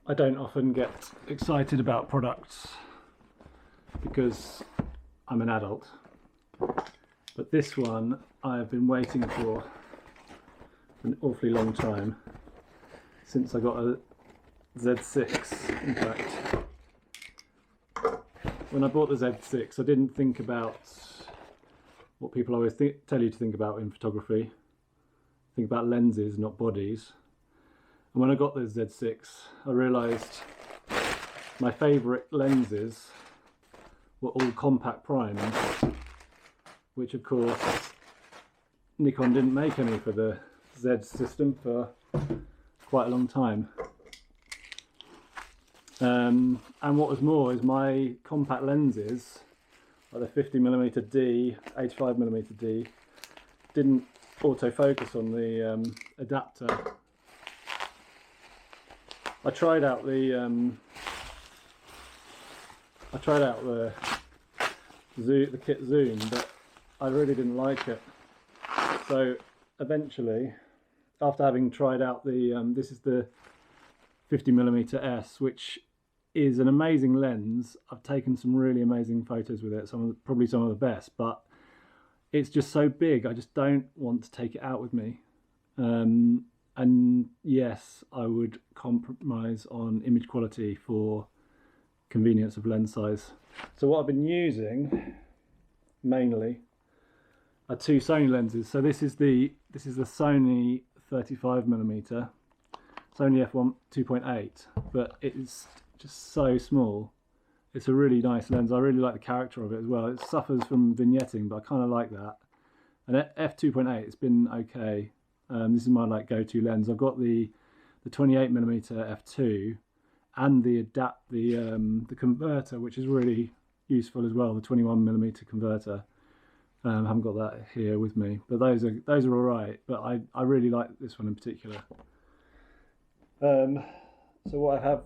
I don't often get excited about products because I'm an adult, but this one I've been waiting for an awfully long time, since I got a Z6 in fact. When I bought the Z6 I didn't think about what people always tell you to think about in photography. Think about lenses, not bodies. And when I got the Z6 I realised my favourite lenses were all compact primes, which of course Nikon didn't make any for the Z system for quite a long time. And what was more is my compact lenses, like the 50mm D, 85mm D, didn't autofocus on the adapter. I tried out the kit zoom, but I really didn't like it. So eventually, after having tried out the this is the 50mm S, which is an amazing lens. I've taken some really amazing photos with it, probably some of the best, but it's just so big I just don't want to take it out with me. And yes, I would compromise on image quality for convenience of lens size. So what I've been using mainly are two Sony lenses. So this is the Sony 35mm, Sony f1 2.8, but it's just so small. It's a really nice lens. I really like the character of it as well. It suffers from vignetting, but I kind of like that. And f2.8, it's been okay. This is my go-to lens. I've got the 28mm f2 and the converter, which is really useful as well. The 21mm converter. I haven't got that here with me, but those are all right. But I really like this one in particular. So what I have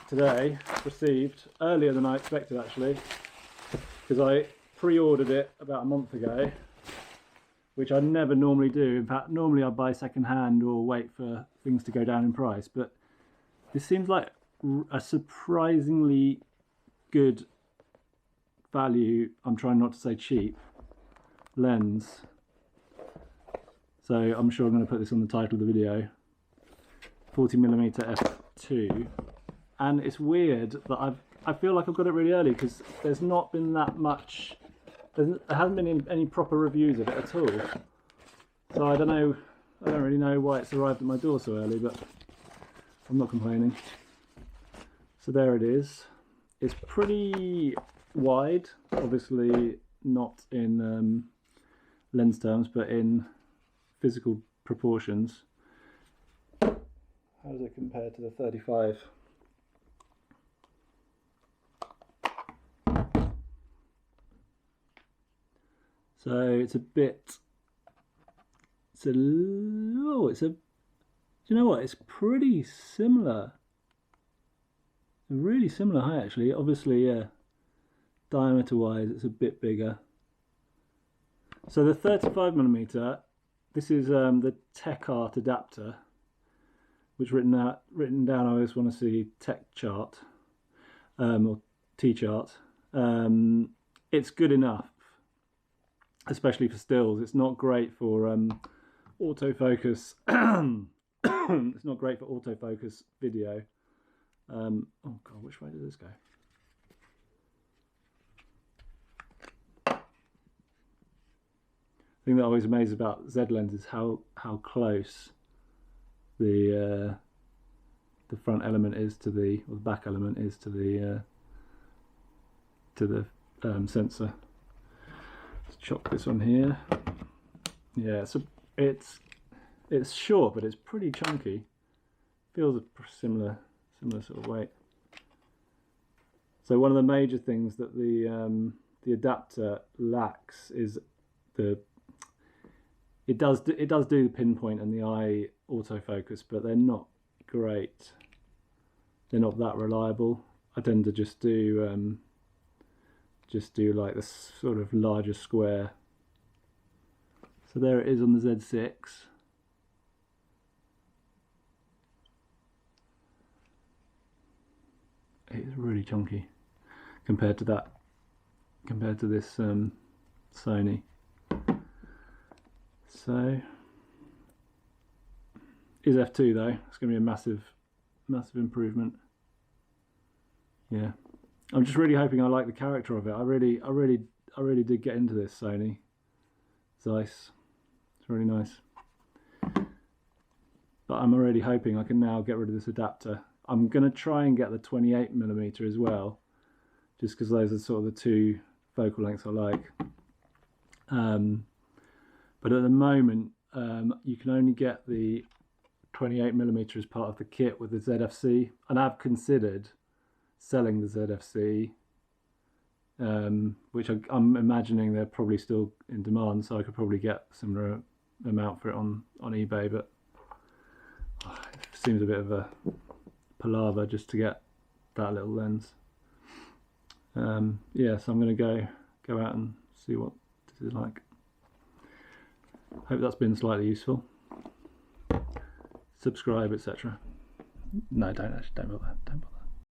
today, received earlier than I expected actually, because I pre-ordered it about a month ago, which I never normally do. In fact, normally I buy second hand or wait for things to go down in price, but this seems like a surprisingly good value, I'm trying not to say cheap, lens. So I'm sure I'm going to put this on the title of the video. 40mm f2, and it's weird that I feel like I've got it really early, because there's not been that much, there hasn't been any proper reviews of it at all. So I don't really know why it's arrived at my door so early, but I'm not complaining. So there it is. It's pretty wide, obviously not in lens terms, but in physical proportions. How does it compare to the 35? So it's a bit, do you know what, it's pretty similar. Really similar height actually. Obviously, yeah, diameter wise it's a bit bigger. So the 35mm, this is the Tech Art adapter, which written down, I always want to see Tech Chart, or T-Chart. It's good enough, especially for stills. It's not great for autofocus. It's not great for autofocus video. Oh god, which way does this go? The thing that always amazes about Z lenses is how close the front element is to the, or the back element is to the sensor. Let's chop this on here. Yeah, so it's short, but it's pretty chunky. Feels a similar sort of weight. So one of the major things that the adapter lacks is it does do the pinpoint and the eye autofocus, but they're not great. They're not that reliable. I tend to just do like this sort of larger square. So there it is on the Z6. it's really chunky compared to that, compared to this Sony. So is f2 though. It's going to be a massive improvement. Yeah, I'm just really hoping I like the character of it. I really did get into this Sony Zeiss. It's really nice. But I'm already hoping I can now get rid of this adapter. I'm going to try and get the 28mm as well, just because those are sort of the two focal lengths I like. But at the moment, you can only get the 28mm as part of the kit with the ZFC, and I've considered selling the ZFC, which I'm imagining they're probably still in demand, so I could probably get a similar amount for it on eBay, but it seems a bit of a palaver just to get that little lens. Yeah, so I'm going to go out and see what this is like. Hope that's been slightly useful. Subscribe, etc. No, don't bother.